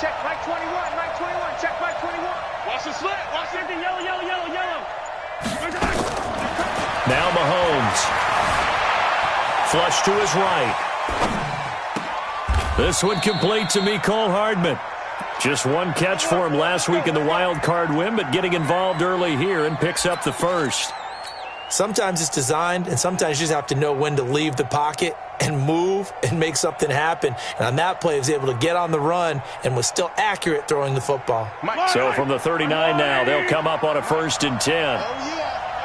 check Mike 21, Mike 21, check Mike 21. Watch the slant, watch it. Yellow, yellow, yellow, yellow. Now Mahomes. Flush to his right. This one complete to Mecole Hardman. Just one catch for him last week in the wild card win, but getting involved early here and picks up the first. Sometimes it's designed, and sometimes you just have to know when to leave the pocket and move and make something happen. And on that play, he was able to get on the run and was still accurate throwing the football. So from the 39 now, they'll come up on a 1st and 10. Oh, yeah.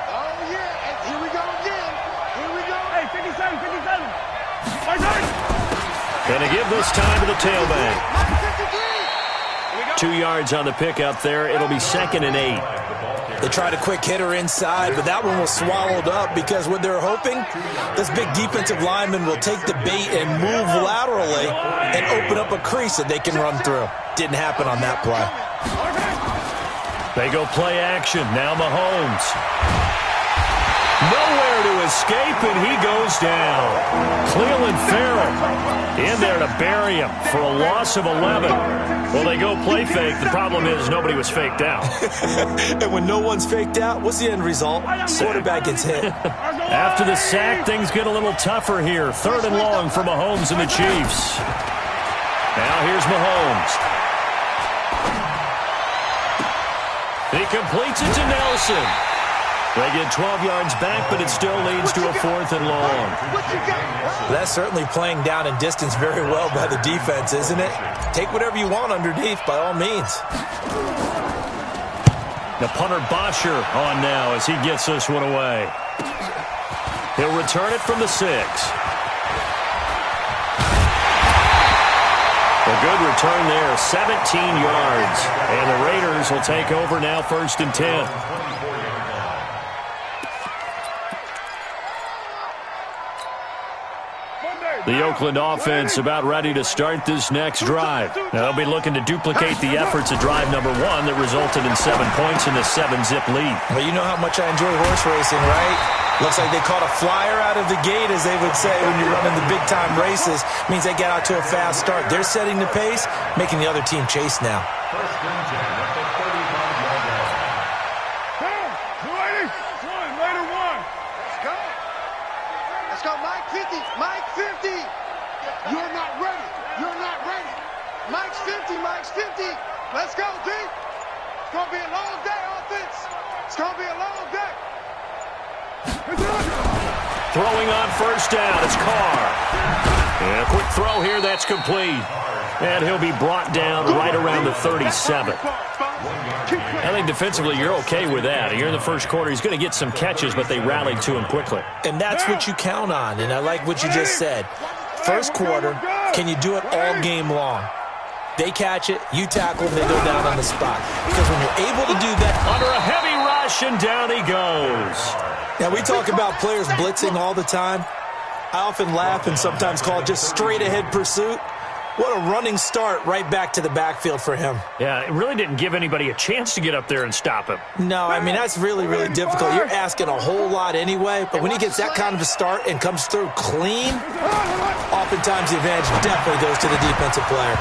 Oh, yeah. And here we go again. Here we go. Hey, 57, 57. Going to give this time to the tailback. 2 yards on the pickup there. It'll be 2nd and 8. They tried a quick hitter inside, but that one was swallowed up because what they're hoping, this big defensive lineman will take the bait and move laterally and open up a crease that they can run through. Didn't happen on that play. They go play action. Now Mahomes. Nowhere to escape, and he goes down. Clelin Ferrell in there to bury him for a loss of 11. Well, they go play fake. The problem is nobody was faked out. And when no one's faked out, what's the end result? Quarterback gets hit. After the sack, things get a little tougher here. 3rd and long for Mahomes and the Chiefs. Now here's Mahomes. He completes it to Nelson. They get 12 yards back, but it still leads to a 4th and long. That's certainly playing down in distance very well by the defense, isn't it? Take whatever you want underneath, by all means. The punter Bosher on now as he gets this one away. He'll return it from the 6. A good return there, 17 yards. And the Raiders will take over now 1st and 10. The Oakland offense about ready to start this next drive. Now they'll be looking to duplicate the efforts of drive number 1 that resulted in 7 points in the 7-zip lead. Well, you know how much I enjoy horse racing, right? Looks like they caught a flyer out of the gate, as they would say when you're running the big-time races. Means they get out to a fast start. They're setting the pace, making the other team chase now. 1st and 10 at the 35-yard line. Raider 1. Let's go. Let's go, Mike 50. Mike 50. You're not ready. You're not ready. Mike's 50. Mike's 50. Let's go, D. It's going to be a long day, offense. It's going to be a long day. Throwing on 1st down, it's Carr. And a quick throw here, that's complete. And he'll be brought down right around the 37. I think defensively you're okay with that. Here in the first quarter, he's going to get some catches, but they rallied to him quickly. And that's what you count on, and I like what you just said. First quarter, can you do it all game long? They catch it, you tackle them, they go down on the spot. Because when you're able to do that under a heavy rush, and down he goes. Now, we talk about players blitzing all the time. I often laugh and sometimes call it just straight-ahead pursuit. What a running start right back to the backfield for him. Yeah, it really didn't give anybody a chance to get up there and stop him. No, I mean, that's really, really difficult. You're asking a whole lot anyway, but when he gets that kind of a start and comes through clean, oftentimes the advantage definitely goes to the defensive player.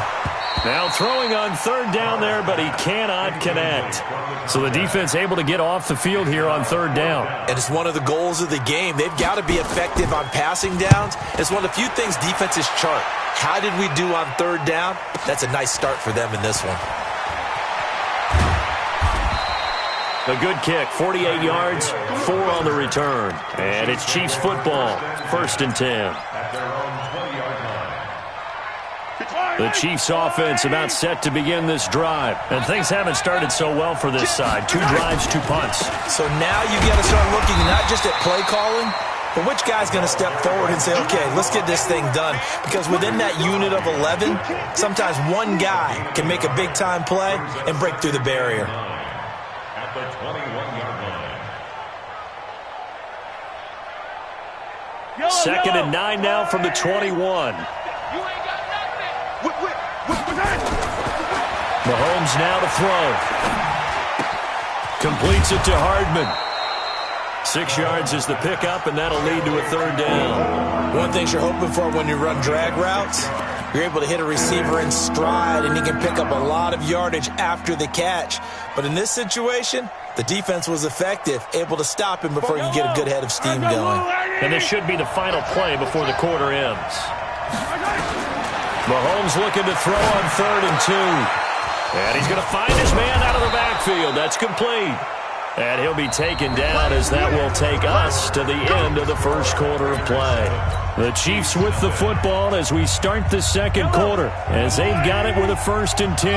Now throwing on 3rd down there, but he cannot connect. So the defense able to get off the field here on 3rd down. And it's one of the goals of the game. They've got to be effective on passing downs. It's one of the few things defenses chart. How did we do on 3rd down? That's a nice start for them in this one. A good kick, 48 yards, 4 on the return. And it's Chiefs football, 1st and 10. The Chiefs offense about set to begin this drive. And things haven't started so well for this side. 2 drives, 2 punts. So now you got to start looking not just at play calling, but which guy's going to step forward and say, okay, let's get this thing done. Because within that unit of 11, sometimes one guy can make a big-time play and break through the barrier. At the 21-yard line. 2nd and 9 now from the 21. Mahomes now to throw. Completes it to Hardman. 6 yards is the pickup, and that'll lead to a 3rd down. One thing you're hoping for when you run drag routes, You're able to hit a receiver in stride, and he can pick up a lot of yardage after the catch. But in this situation, the defense was effective, able to stop him before you get a good head of steam going. And this should be the final play before the quarter ends. Mahomes looking to throw on 3rd and 2. And he's going to find his man out of the backfield. That's complete. And he'll be taken down as that will take us to the end of the first quarter of play. The Chiefs with the football as we start the second quarter, as they've got it with a 1st and 10.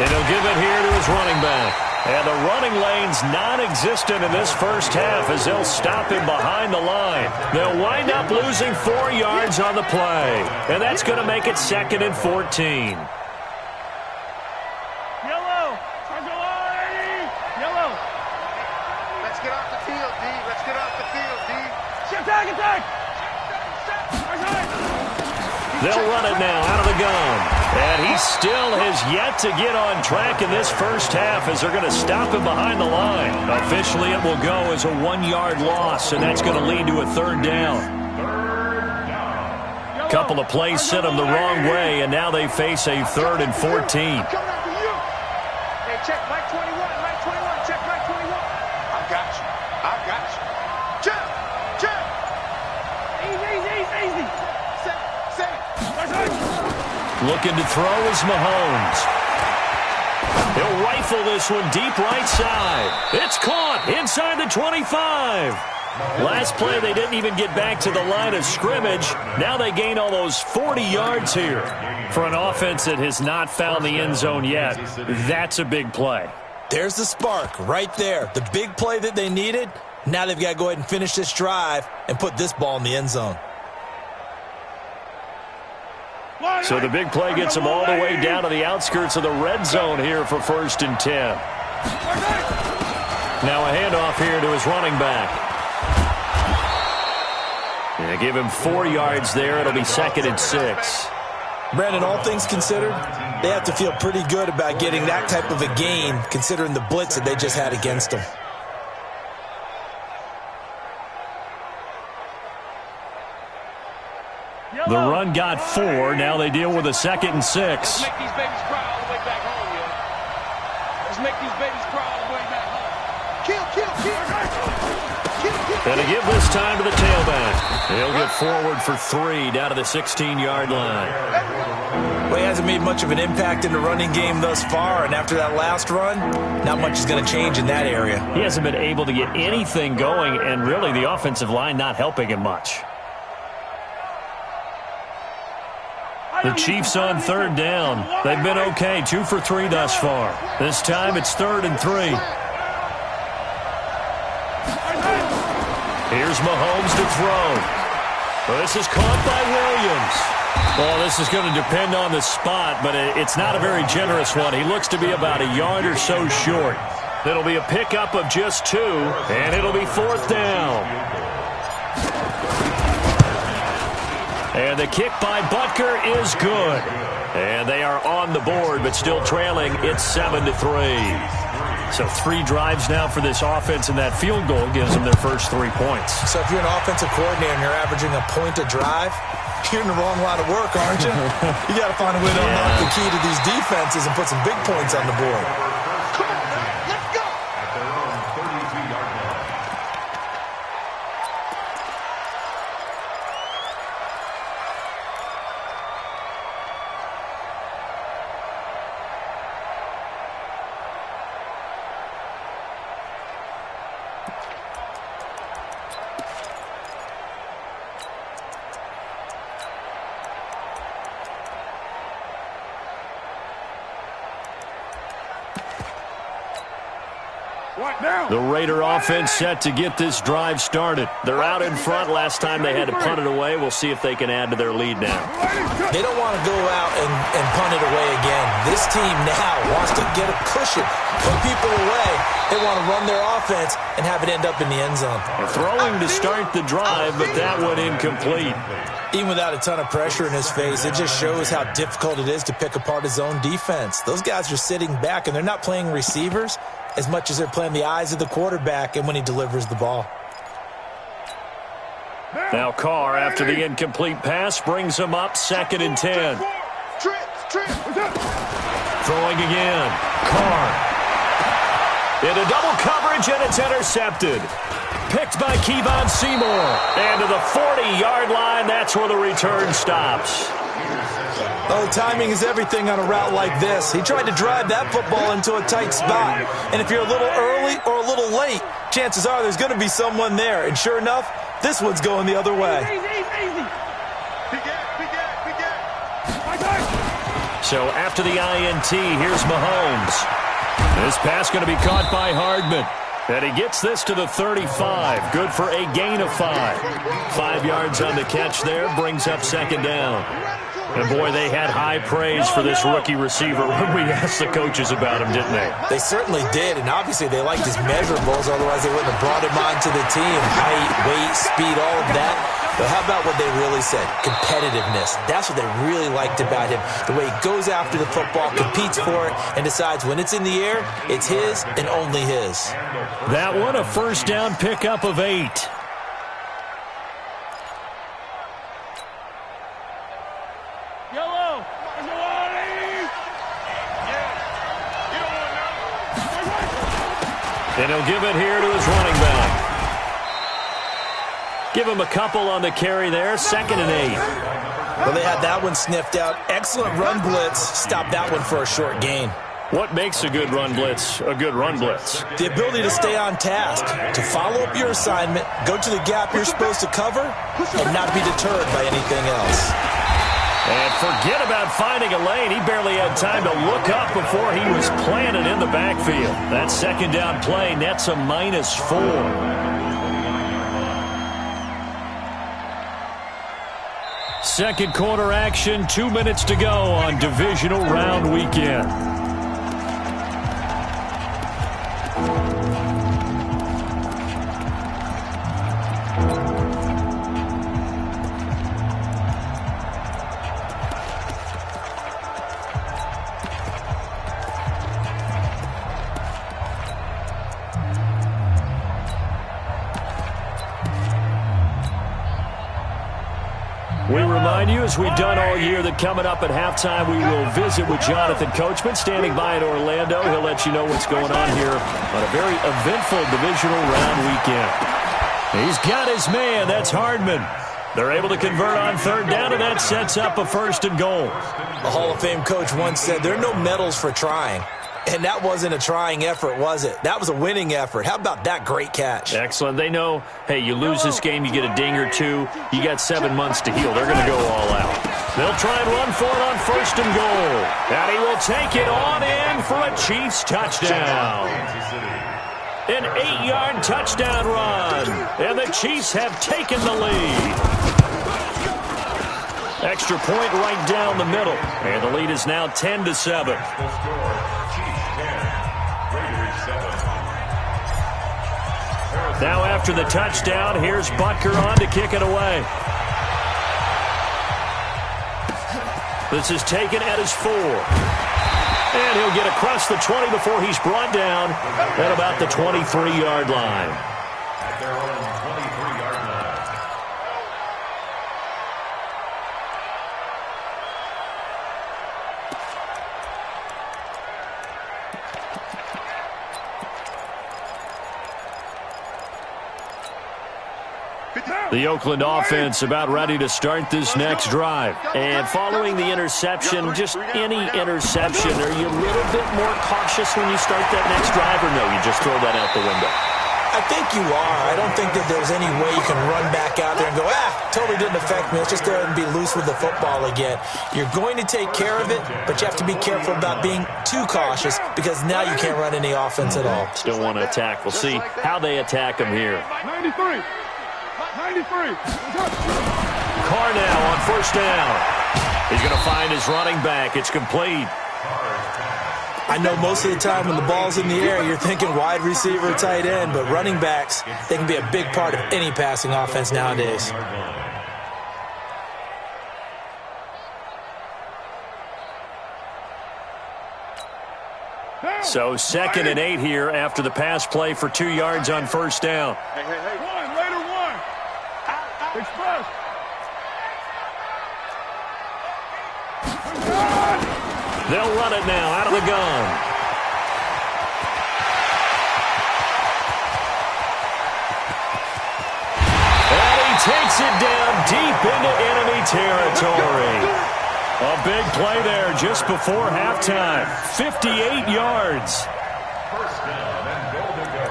And he'll give it here to his running back. And the running lane's non-existent in this first half as they'll stop him behind the line. They'll wind up losing 4 yards on the play. And that's going to make it 2nd and 14. They'll run it now out of the gun. And he still has yet to get on track in this first half as they're going to stop him behind the line. Officially, it will go as a 1-yard loss, and that's going to lead to a 3rd down. Couple of plays sent them the wrong way, and now they face a 3rd and 14. Hey, check Mike 21, Mike 21, check Mike 21. I got you. I got you. Check, check. Easy. Looking to throw is Mahomes. He'll rifle this one deep right side. It's caught inside the 25. Last play, they didn't even get back to the line of scrimmage. Now they gain almost 40 yards here. For an offense that has not found the end zone yet, that's a big play. There's the spark right there. The big play that they needed. Now they've got to go ahead and finish this drive and put this ball in the end zone. So the big play gets them all the way down to the outskirts of the red zone here for 1st and 10. Now a handoff here to his running back. And give him 4 yards there. It'll be 2nd and 6. Brandon, all things considered, they have to feel pretty good about getting that type of a gain considering the blitz that they just had against them. The run got 4. Now they deal with a 2nd and 6. Let's make these babies cry all the way back home, yo. Let's make these babies cry all the way back home. Kill. And to give this time to the tailback. He'll get forward for 3 down to the 16-yard line. Well, he hasn't made much of an impact in the running game thus far, and after that last run, not much is going to change in that area. He hasn't been able to get anything going, and really the offensive line not helping him much. The Chiefs on 3rd down. They've been okay, 2 for 3 thus far. This time it's 3rd and 3. Here's Mahomes to throw. Well, this is caught by Williams. Well, this is going to depend on the spot, but it's not a very generous one. He looks to be about a yard or so short. It'll be a pickup of just 2, and it'll be 4th down. And the kick by Butker is good. And they are on the board, but still trailing. It's 7-3. So 3 drives now for this offense, and that field goal gives them their first 3 points. So if you're an offensive coordinator and you're averaging a point a drive, you're in the wrong line of work, aren't you? You got to find a way to unlock the key to these defenses and put some big points on the board. Come on, let's go. At their own 32-yard line. The Raider offense set to get this drive started. They're out in front. Last time they had to punt it away. We'll see if they can add to their lead now. They don't want to go out and punt it away again. This team now wants to get a cushion, put people away. They want to run their offense and have it end up in the end zone. Throwing to start the drive, but that one incomplete. Even without a ton of pressure in his face, it just shows how difficult it is to pick apart his own defense. Those guys are sitting back, and they're not playing receivers as much as they're playing the eyes of the quarterback and when he delivers the ball. Now Carr, after the incomplete pass, brings him up 2nd and 10. Throwing again. Carr. Into double coverage, and it's intercepted. Picked by Kevon Seymour. And to the 40-yard line, that's where the return stops. Oh, timing is everything on a route like this. He tried to drive that football into a tight spot. And if you're a little early or a little late, chances are there's going to be someone there. And sure enough, this one's going the other way. So after the INT, here's Mahomes. This pass going to be caught by Hardman. And he gets this to the 35. Good for a gain of 5. 5 yards on the catch there. Brings up 2nd down. And, boy, they had high praise for this rookie receiver when we asked the coaches about him, didn't they? They certainly did, and obviously they liked his measurables. Otherwise, they wouldn't have brought him onto the team. Height, weight, speed, all of that. But how about what they really said? Competitiveness. That's what they really liked about him. The way he goes after the football, competes for it, and decides when it's in the air, it's his and only his. That one, a 1st down pickup of 8. And he'll give it here to his running back. Give him a couple on the carry there. 2nd and 8. Well, they had that one sniffed out. Excellent run blitz. Stop that one for a short gain. What makes a good run blitz a good run blitz? The ability to stay on task, to follow up your assignment, go to the gap you're supposed to cover, and not be deterred by anything else. And forget about finding a lane. He barely had time to look up before he was planted in the backfield. That 2nd down play nets a -4. Second quarter action, 2 minutes to go on divisional round weekend. We remind you, as we've done all year, that coming up at halftime, we will visit with Jonathan Coachman, standing by in Orlando. He'll let you know what's going on here on a very eventful divisional round weekend. He's got his man. That's Hardman. They're able to convert on 3rd down, and that sets up a 1st and goal. A Hall of Fame coach once said, there are no medals for trying. And that wasn't a trying effort, was it? That was a winning effort. How about that great catch? Excellent. They know, hey, you lose this game, you get a ding or 2. You got 7 months to heal. They're going to go all out. They'll try and run for it on 1st and goal. And he will take it on in for a Chiefs touchdown. An 8-yard touchdown run. And the Chiefs have taken the lead. Extra point right down the middle. And the lead is now 10-7. Now after the touchdown, here's Butker on to kick it away. This is taken at his 4. And he'll get across the 20 before he's brought down at about the 23-yard line. At their own 23-yard line. The Oakland offense about ready to start this next drive. And following the interception, just any interception, are you a little bit more cautious when you start that next drive, or no, you just throw that out the window? I think you are. I don't think that there's any way you can run back out there and go, totally didn't affect me. Let's just go ahead and be loose with the football again. You're going to take care of it, but you have to be careful about being too cautious because now you can't run any offense at all. Still want to attack. We'll see how they attack him here. 93. Carr now on 1st down. He's going to find his running back. It's complete. I know most of the time when the ball's in the air, you're thinking wide receiver, tight end, but running backs, they can be a big part of any passing offense nowadays. So 2nd and 8 here after the pass play for 2 yards on 1st down. Express. They'll run it now out of the gun. And he takes it down deep into enemy territory. A big play there just before halftime. 58 yards. First down and goal to go.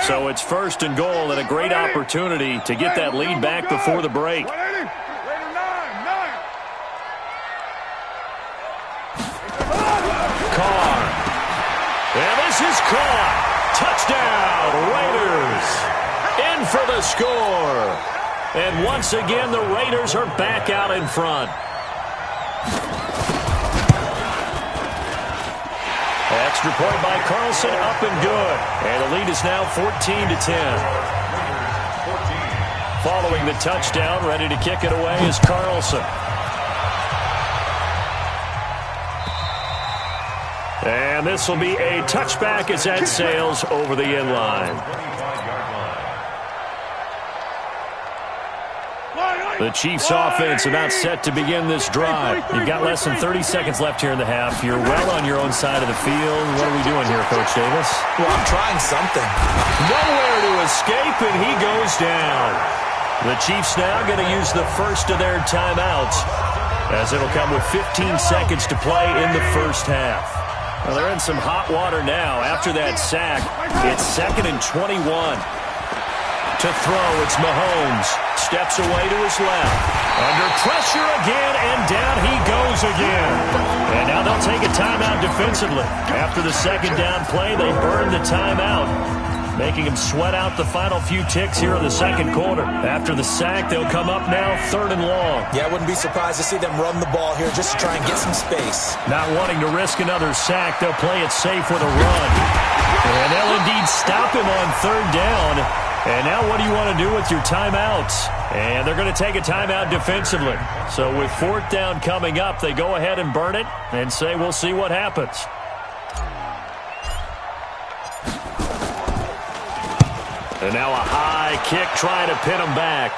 So it's first and goal and a great opportunity to get that lead back before the break. Carr. And this is caught. Touchdown, Raiders. In for the score. And once again, the Raiders are back out in front. Extra point by Carlson, up and good. And the lead is now 14-10. Following the touchdown, ready to kick it away is Carlson. And this will be a touchback as that sails over the end line. The Chiefs offense about set to begin this drive. You've got less than 30 seconds left here in the half. You're well on your own side of the field. What are we doing here, Coach Davis? Well, I'm trying something. Nowhere to escape, and he goes down. The Chiefs now going to use the first of their timeouts, as it'll come with 15 seconds to play in the first half. Well, they're in some hot water now. After that sack, it's 2nd and 21. To throw, it's Mahomes. Steps away to his left. Under pressure again, and down he goes again. And now they'll take a timeout defensively. After the second down play, they burn the timeout, making him sweat out the final few ticks here in the second quarter. After the sack, they'll come up now 3rd and long. Yeah, I wouldn't be surprised to see them run the ball here just to try and get some space. Not wanting to risk another sack, they'll play it safe with a run. And they'll indeed stop him on 3rd down. And now what do you want to do with your timeouts? And they're going to take a timeout defensively. So with 4th down coming up, they go ahead and burn it and say we'll see what happens. And now a high kick trying to pin them back.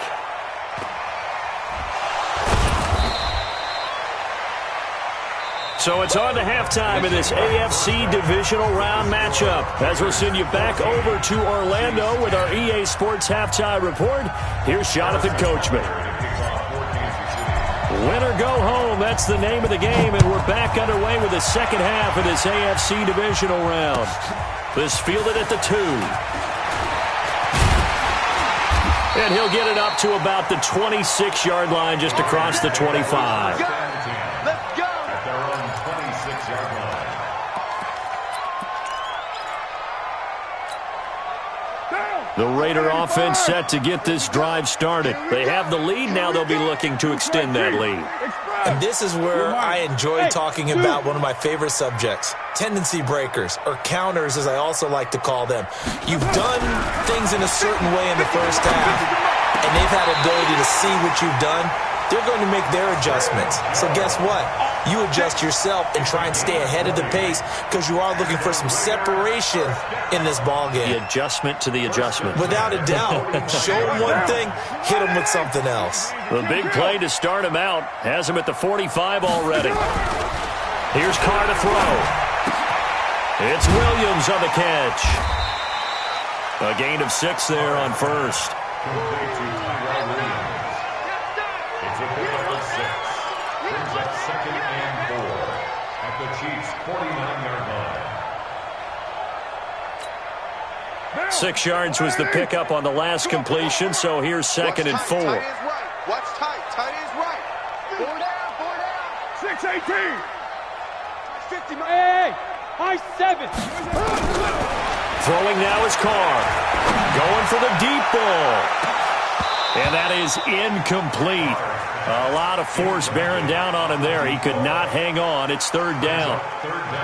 So it's on to halftime in this AFC divisional round matchup. As we'll send you back over to Orlando with our EA Sports Halftime Report, here's Jonathan Coachman. Win or go home, that's the name of the game, and we're back underway with the second half of this AFC divisional round. This fielded at the 2. And he'll get it up to about the 26-yard line just across the 25. Let's go. At their own 26-yard line. The Raider offense set to get this drive started. They have the lead. Now they'll be looking to extend that lead. And this is where I enjoy talking about one of my favorite subjects, tendency breakers, or counters as I also like to call them. You've done things in a certain way in the first half, and they've had ability to see what you've done. They're going to make their adjustments. So guess what? You adjust yourself and try and stay ahead of the pace because you are looking for some separation in this ball game. The adjustment to the adjustment. Without a doubt. Show them one thing, hit them with something else. The big play to start him out has him at the 45 already. Here's Carr to throw. It's Williams on the catch. A gain of 6 there on first. Complete to Tyrell Williams. It's a pickup of 6. Brings up 2nd and 4 at the Chiefs' 49-yard line. 6 yards was the pickup on the last completion, so here's 2nd and 4. Tight is right. Watch tight. Tight is right. 4 down. 6-18. 50. Hey, high 7. Throwing now is Carr. Going for the deep ball. And that is incomplete. A lot of force bearing down on him there. He could not hang on. It's 3rd down.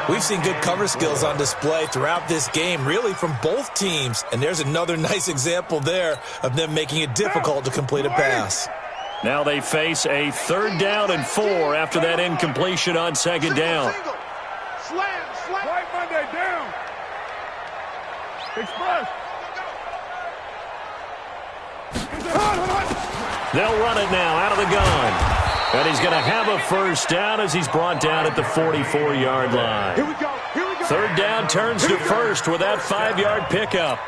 We've seen good cover skills on display throughout this game, really from both teams. And there's another nice example there of them making it difficult to complete a pass. Now they face a 3rd down and 4 after that incompletion on 2nd down. Slam. Right Monday down. Express. They'll run it now out of the gun. And he's going to have a first down as he's brought down at the 44-yard line. Here we go. Here we go. Third down turns to first with that 5-yard pickup.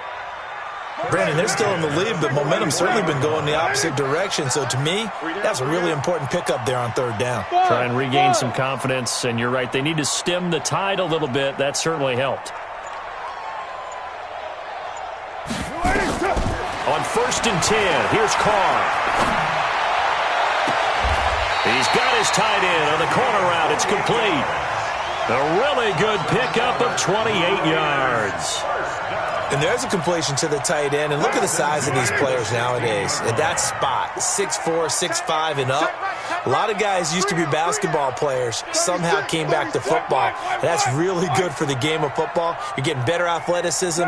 Brandon, they're still in the lead, but momentum's certainly been going the opposite direction. So to me, that's a really important pickup there on third down. Try and regain some confidence, and you're right, they need to stem the tide a little bit. That certainly helped. On 1st and 10, here's Carr. He's got his tight end on the corner route. It's complete. A really good pickup of 28 yards. And there's a completion to the tight end. And look at the size of these players nowadays. At that spot, 6'4", 6'5", and up. A lot of guys used to be basketball players, somehow came back to football. And that's really good for the game of football. You're getting better athleticism,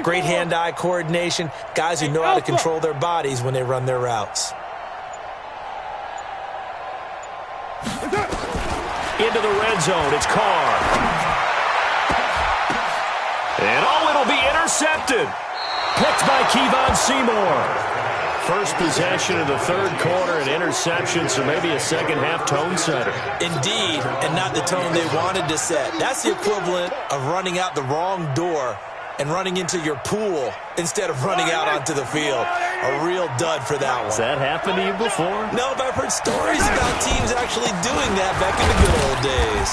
great hand-eye coordination, guys who know how to control their bodies when they run their routes. Into the red zone, it's Carr. And it'll be intercepted. Picked by Kevon Seymour. First possession of the third quarter, an interception, so maybe a second-half tone setter. Indeed, and not the tone they wanted to set. That's the equivalent of running out the wrong door and running into your pool instead of running out onto the field. A real dud for that one. Has that happened to you before? No, but I've heard stories about teams actually doing that back in the good old days.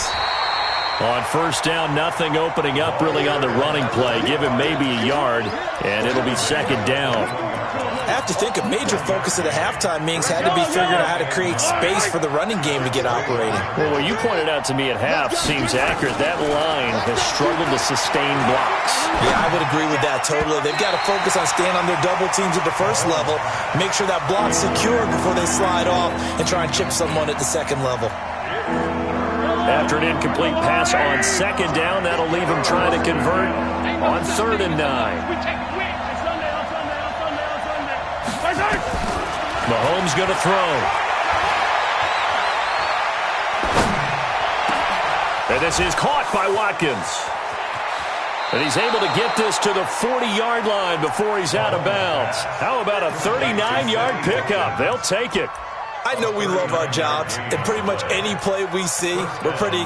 On first down, nothing opening up really on the running play. Give him maybe a yard, and it'll be second down. I have to think a major focus of the halftime meetings had to be figuring out how to create space for the running game to get operating. Well, what you pointed out to me at half seems accurate. That line has struggled to sustain blocks. Yeah, I would agree with that totally. They've got to focus on staying on their double teams at the first level, make sure that block's secured before they slide off, and try and chip someone at the second level. After an incomplete pass on second down, that'll leave him trying to convert on 3rd and 9. Mahomes going to throw. And this is caught by Watkins. And he's able to get this to the 40-yard line before he's out of bounds. How about a 39-yard pickup? They'll take it. I know we love our jobs, and pretty much any play we see, we're pretty,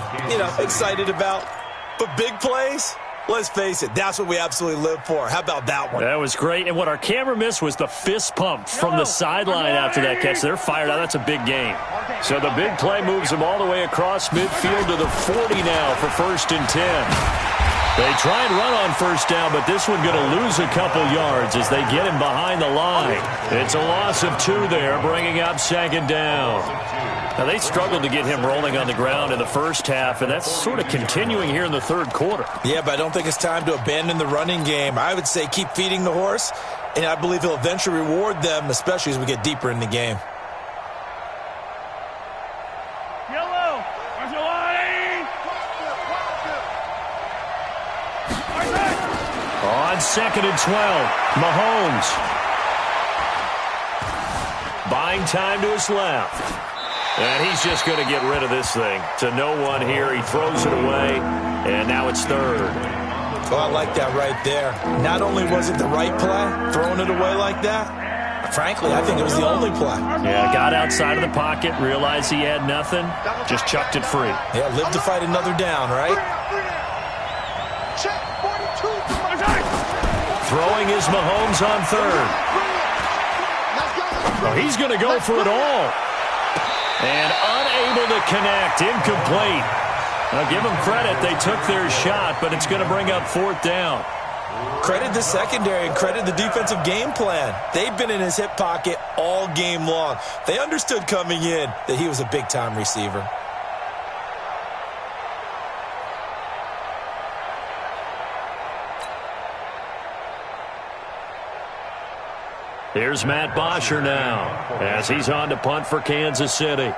excited about. But big plays, let's face it, that's what we absolutely live for. How about that one? That was great. And what our camera missed was the fist pump from the sideline after that catch. They're fired out. That's a big game. So the big play moves them all the way across midfield to the 40 now for 1st and 10. They try and run on first down, but this one going to lose a couple yards as they get him behind the line. It's a loss of 2 there, bringing up second down. Now, they struggled to get him rolling on the ground in the first half, and that's sort of continuing here in the third quarter. Yeah, but I don't think it's time to abandon the running game. I would say keep feeding the horse, and I believe he'll eventually reward them, especially as we get deeper in the game. On 2nd and 12, Mahomes. Buying time to his left. And he's just going to get rid of this thing. To no one here. He throws it away, and now it's 3rd. Oh, I like that right there. Not only was it the right play, throwing it away like that, frankly, I think it was the only play. Yeah, got outside of the pocket, realized he had nothing, just chucked it free. Yeah, live to fight another down, right? Throwing is Mahomes on 3rd. Oh, he's going to go for it all. And unable to connect, incomplete. Now, give them credit. They took their shot, but it's going to bring up 4th down. Credit the secondary and credit the defensive game plan. They've been in his hip pocket all game long. They understood coming in that he was a big-time receiver. Here's Matt Bosher now as he's on to punt for Kansas City.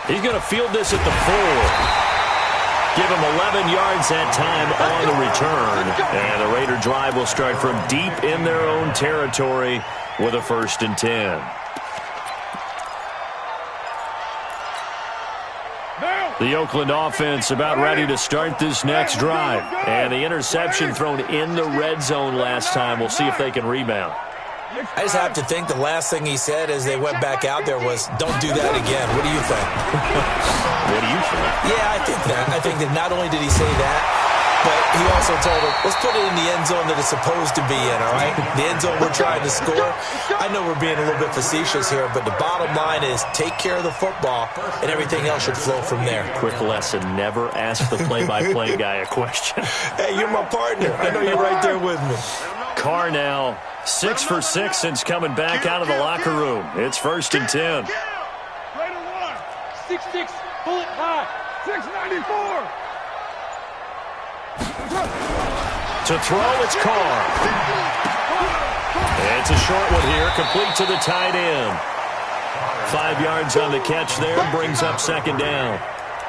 He's going to field this at the 4. Give him 11 yards that time on the return. And the Raider drive will start from deep in their own territory with a 1st and 10. The Oakland offense about ready to start this next drive. And the interception thrown in the red zone last time. We'll see if they can rebound. I just have to think the last thing he said as they went back out there was, don't do that again. What do you think? What do you think? Yeah, I think that. I think that not only did he say that, but he also told him, let's put it in the end zone that it's supposed to be in, all right? The end zone we're trying to score. I know we're being a little bit facetious here, but the bottom line is take care of the football, and everything else should flow from there. Quick lesson, never ask the play-by-play guy a question. Hey, you're my partner. I know you're right there with me. Carr now 6 for 6 since coming back out of the locker room. It's 1st and 10. 6'6", pull it high. 694. To throw, it's Carr. It's a short one here, complete to the tight end. 5 yards on the catch there, brings up 2nd down.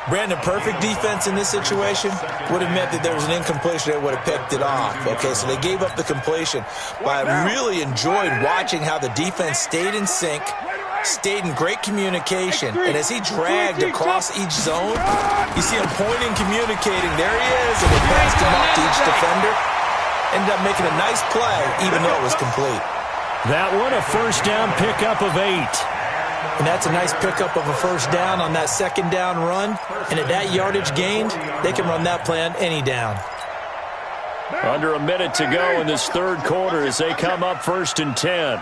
Brandon, perfect defense in this situation would have meant that there was an incompletion that would have picked it off. Okay, so they gave up the completion. But I really enjoyed watching how the defense stayed in sync, stayed in great communication, and as he dragged across each zone, you see him pointing, communicating. There he is, and they passed him off to each defender. Ended up making a nice play, even though it was complete. That one, a 1st down pickup of 8. And that's a nice pickup of a 1st down on that 2nd down run. And at that yardage gained, they can run that play on any down. Under a minute to go in this 3rd quarter as they come up 1st and 10.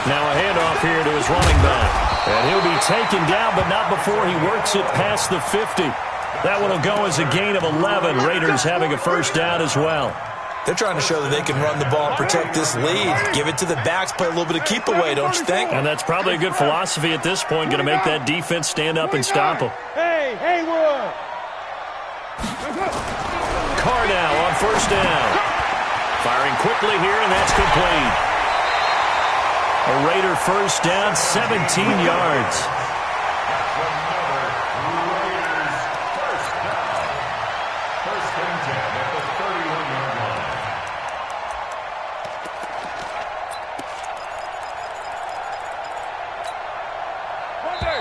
Now a handoff here to his running back. And he'll be taken down, but not before he works it past the 50. That one will go as a gain of 11. Raiders having a 1st down as well. They're trying to show that they can run the ball and protect this lead. Give it to the backs, play a little bit of keep away, don't you think? And that's probably a good philosophy at this point, going to make that defense stand up and stop them. Hey, Haywood! Carr now on 1st down. Firing quickly here, and that's complete. A Raider 1st down, 17 yards.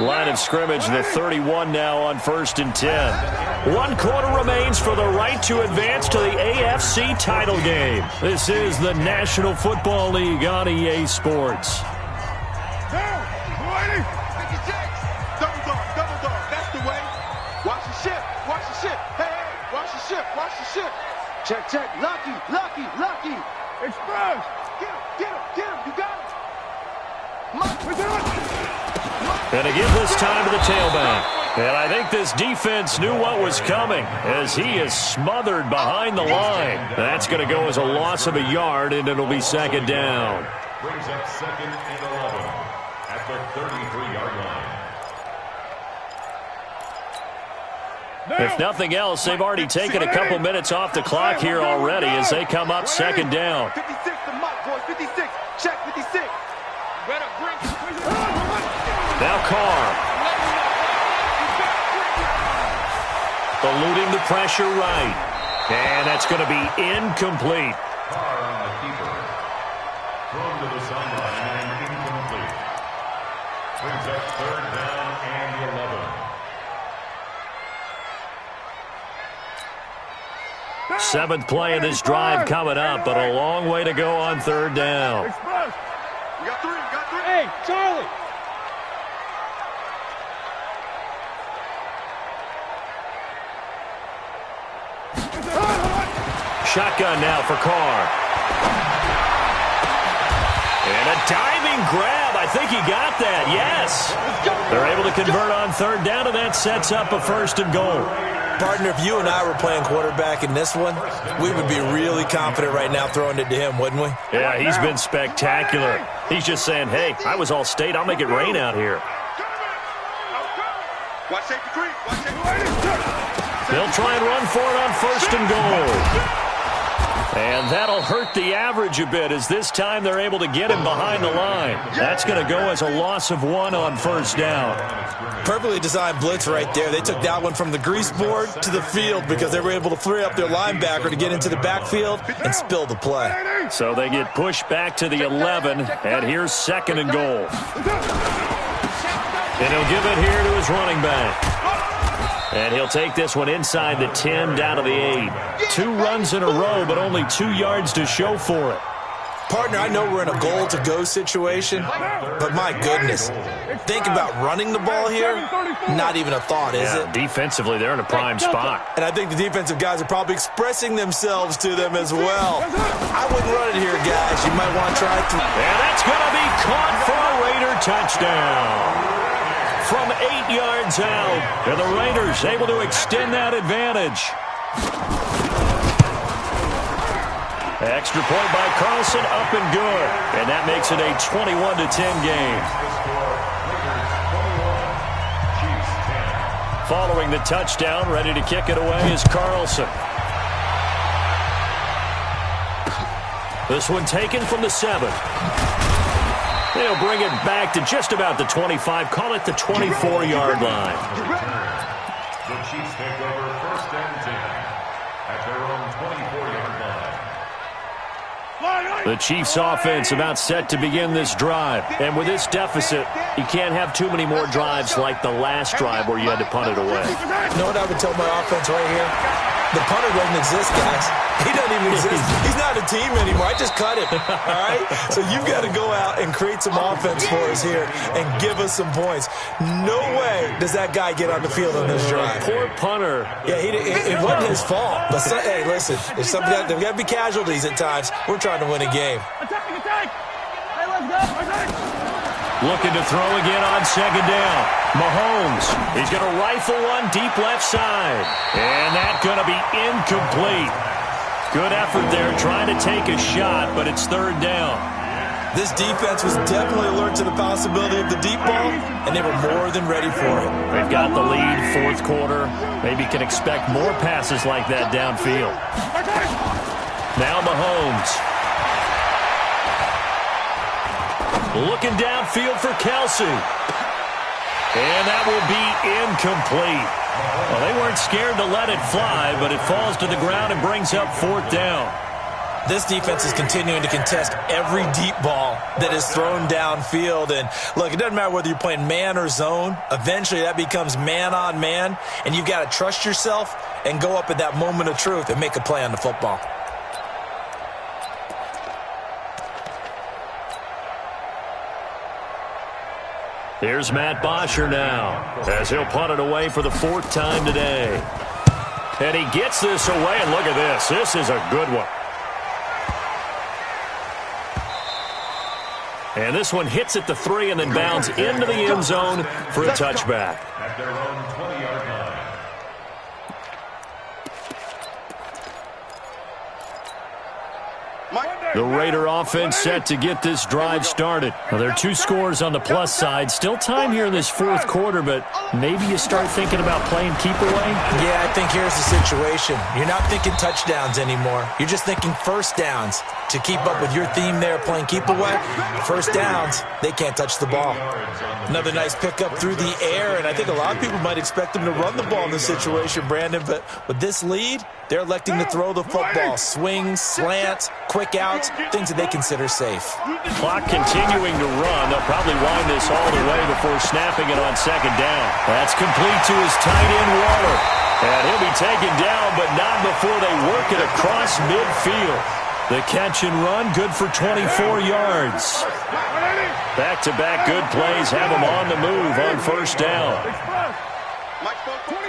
Line of scrimmage, the 31 now on 1st and 10. 1 quarter remains for the right to advance to the AFC title game. This is the National Football League on EA Sports. Double dog, that's the way. Watch the ship, hey, watch the ship. Check, lucky. Express. Get him, you got it. And again this time to the tailback. And I think this defense knew what was coming as he is smothered behind the line. That's going to go as a loss of a yard, and it'll be 2nd down. Brings up 2nd and 11 at the 33-yard line. If nothing else, they've already taken a couple minutes off the clock here already as they come up 2nd down. 56 to Mike, boys, 56. Check 56. Now Carr. Eluding the pressure right. And that's going to be incomplete. Carr on the keeper. Thrown to the sideline and incomplete. Brings up 3rd down and 11. 7th play of this drive coming up, but a long way to go on 3rd down. You got three. Hey, Charlie! Shotgun now for Carr. And a diving grab. I think he got that. Yes. They're able to convert on 3rd down, and that sets up a 1st and goal. Partner, if you and I were playing quarterback in this one, we would be really confident right now throwing it to him, wouldn't we? Yeah, he's been spectacular. He's just saying, hey, I was all state. I'll make it rain out here. Watch safety creep. They'll try and run for it on 1st and goal. And that'll hurt the average a bit as this time they're able to get him behind the line. That's going to go as a loss of 1 on 1st down. Perfectly designed blitz right there. They took that one from the grease board to the field because they were able to free up their linebacker to get into the backfield and spill the play. So they get pushed back to the 11, and here's 2nd and goal. And he'll give it here to his running back. And he'll take this one inside the 10, down to the 8. 2 runs in a row, but only 2 yards to show for it. Partner, I know we're in a goal-to-go situation, but my goodness, think about running the ball here. Not even a thought, is it? Defensively, they're in a prime spot. And I think the defensive guys are probably expressing themselves to them as well. I wouldn't run it here, guys. You might want to try to. And that's going to be caught for a Raider touchdown. From 8 yards out, and the Raiders able to extend that advantage. Extra point by Carlson, up and good. And that makes it a 21-10 game. Following the touchdown, ready to kick it away is Carlson. This one taken from the 7. They'll bring it back to just about the 25, call it the 24-yard line. The Chiefs take over 1st and 10 at their own 24-yard line. The Chiefs offense about set to begin this drive. And with this deficit, you can't have too many more drives like the last drive where you had to punt it away. You know what I would tell my offense right here? The punter doesn't exist, guys. He doesn't even exist. He's not a team anymore. I just cut him, all right? So you've got to go out and create some offense for us here and give us some points. No way does that guy get on the field on this drive. Poor punter. Yeah, it wasn't his fault. But, hey, listen, if there's got to be casualties at times. We're trying to win a game. Hey, let's go. Looking to throw again on 2nd down. Mahomes, he's going to rifle one deep left side. And that's going to be incomplete. Good effort there trying to take a shot, but it's 3rd down. This defense was definitely alert to the possibility of the deep ball, and they were more than ready for it. They've got the lead, 4th quarter. Maybe can expect more passes like that downfield. Now Mahomes. Looking downfield for Kelsey. And that will be incomplete. Well, they weren't scared to let it fly, but it falls to the ground and brings up 4th down. This defense is continuing to contest every deep ball that is thrown downfield. And, look, it doesn't matter whether you're playing man or zone. Eventually, that becomes man-on-man, and you've got to trust yourself and go up at that moment of truth and make a play on the football. Here's Matt Bosher now, as he'll punt it away for the 4th time today. And he gets this away, and look at this. This is a good one. And this one hits at the 3 and then bounds into the end zone for a touchback. At their own 20-yard line. The Raider offense set to get this drive started. Well, there are 2 scores on the plus side. Still time here in this 4th quarter, but maybe you start thinking about playing keep away? Yeah, I think here's the situation. You're not thinking touchdowns anymore. You're just thinking 1st downs. To keep up with your theme there, playing keep away, 1st downs, they can't touch the ball. Another nice pickup through the air, and I think a lot of people might expect them to run the ball in this situation, Brandon, but with this lead, they're electing to throw the football. Swings, slants, quick outs, things that they consider safe. Clock continuing to run. They'll probably wind this all the way before snapping it on 2nd down. That's complete to his tight end, Waller. And he'll be taken down, but not before they work it across midfield. The catch and run, good for 24 yards. Back-to-back good plays have them on the move on 1st down. Mike 29.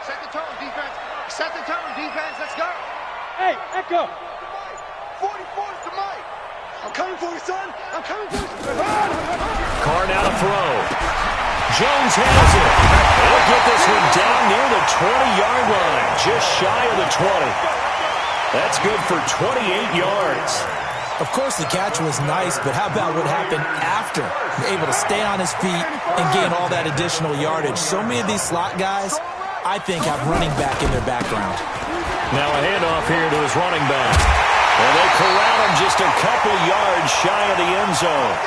Set the tone, defense. Set the tone, defense. Let's go. Hey, Echo. 44 to Mike. I'm coming for you, son. I'm coming for you. Carr now to throw. Jones has it. They'll get this one down near the 20-yard line, just shy of the 20. That's good for 28 yards. Of course, the catch was nice, but how about what happened after? Able to stay on his feet and gain all that additional yardage. So many of these slot guys, I think, have running back in their background. Now a handoff here to his running back. And they corral him just a couple yards shy of the end zone.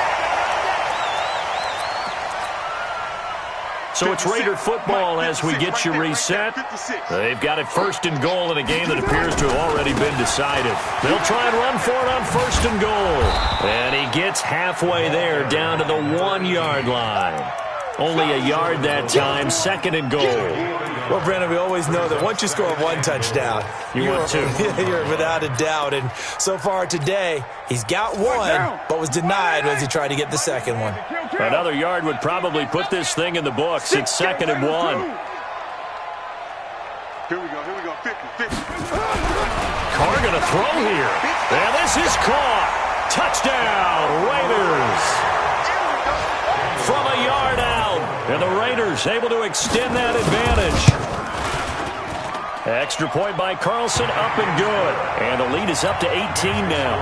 So it's Raider football as we get you reset. They've got it 1st and goal in a game that appears to have already been decided. They'll try and run for it on 1st and goal. And he gets halfway there down to the 1-yard line. Only a yard that time, 2nd and goal. Well, Brandon, we always know that once you score 1 touchdown, you're 2. You're without a doubt. And so far today, he's got 1, but was denied as he tried to get the 2nd one. Another yard would probably put this thing in the books. It's 2nd and 1. Here we go, 50. Carr going to throw here. And this is caught. Touchdown, Raiders. From a yard out. And the Raiders able to extend that advantage. Extra point by Carlson, up and good. And the lead is up to 18 now.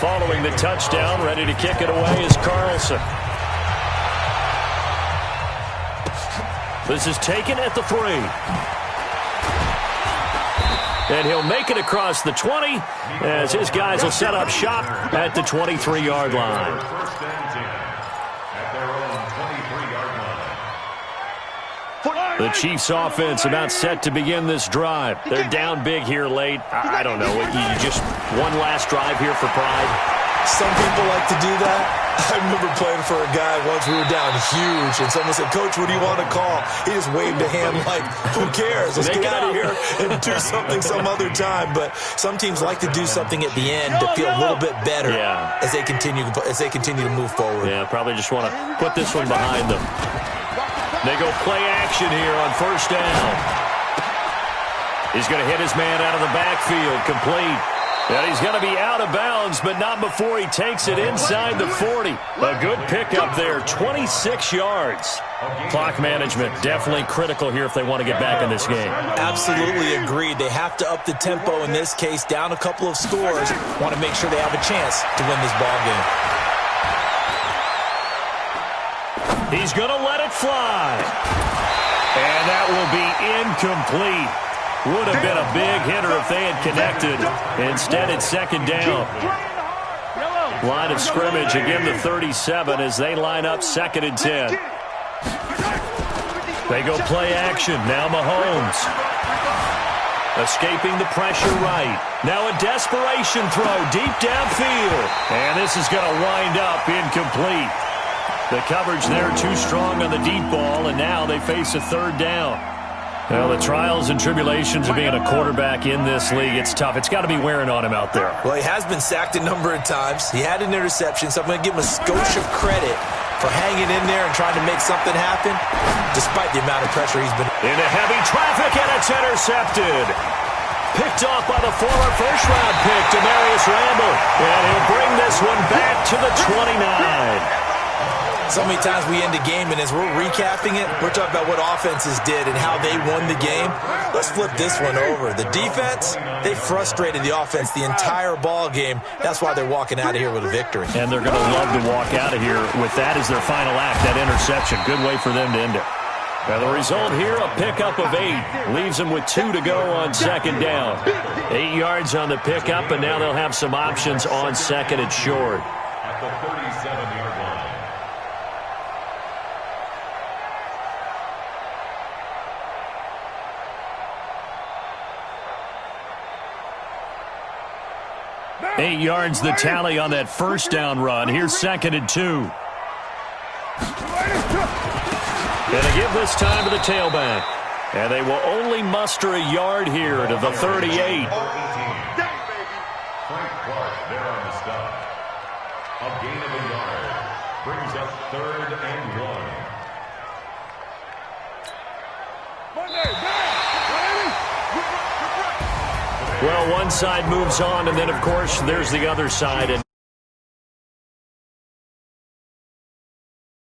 Following the touchdown, ready to kick it away is Carlson. This is taken at the 3. And he'll make it across the 20 as his guys will set up shop at the 23-yard line. First and 10 at their own 23-yard line. The Chiefs offense about set to begin this drive. They're down big here late. I don't know. You just one last drive here for pride. Some people like to do that. I remember playing for a guy once. We were down huge, and someone said, "Coach, what do you want to call?" He just waved a hand like, "Who cares? Let's get out of here and do something some other time." But some teams like to do something at the end to feel a little bit better as they continue to move forward. Yeah, probably just want to put this one behind them. They go play action here on 1st down. He's going to hit his man out of the backfield, complete. And he's going to be out of bounds, but not before he takes it inside the 40. A good pickup there, 26 yards. Clock management definitely critical here if they want to get back in this game. Absolutely agreed. They have to up the tempo in this case, down a couple of scores. Want to make sure they have a chance to win this ball game. He's going to let it fly. And that will be incomplete. Would have been a big hitter if they had connected. Instead, it's 2nd down. Line of scrimmage, again the 37 as they line up 2nd and 10. They go play action. Now Mahomes. Escaping the pressure right. Now a desperation throw deep downfield. And this is going to wind up incomplete. The coverage there too strong on the deep ball, and now they face a 3rd down. Well, the trials and tribulations of being a quarterback in this league, it's tough. It's got to be wearing on him out there. Well, he has been sacked a number of times. He had an interception, so I'm going to give him a skosh of credit for hanging in there and trying to make something happen, despite the amount of pressure he's been. Into heavy traffic, and it's intercepted. Picked off by the former first-round pick, Demarius Randall. And he'll bring this one back to the 29. So many times we end a game, and as we're recapping it, we're talking about what offenses did and how they won the game. Let's flip this one over. The defense, they frustrated the offense the entire ball game. That's why they're walking out of here with a victory. And they're going to love to walk out of here with that as their final act, that interception. Good way for them to end it. Now the result here, a pickup of 8. Leaves them with 2 to go on 2nd down. 8 yards on the pickup, and now they'll have some options on 2nd and short. At the 37-yard line. Eight yards the tally on that 1st down run. Here's 2nd and 2. And they give this time to the tailback. And they will only muster a yard here to the 38. Frank Clark there on the stop. A gain of a yard. Brings up 3rd and 1. Well, one side moves on, and then, of course, there's the other side. And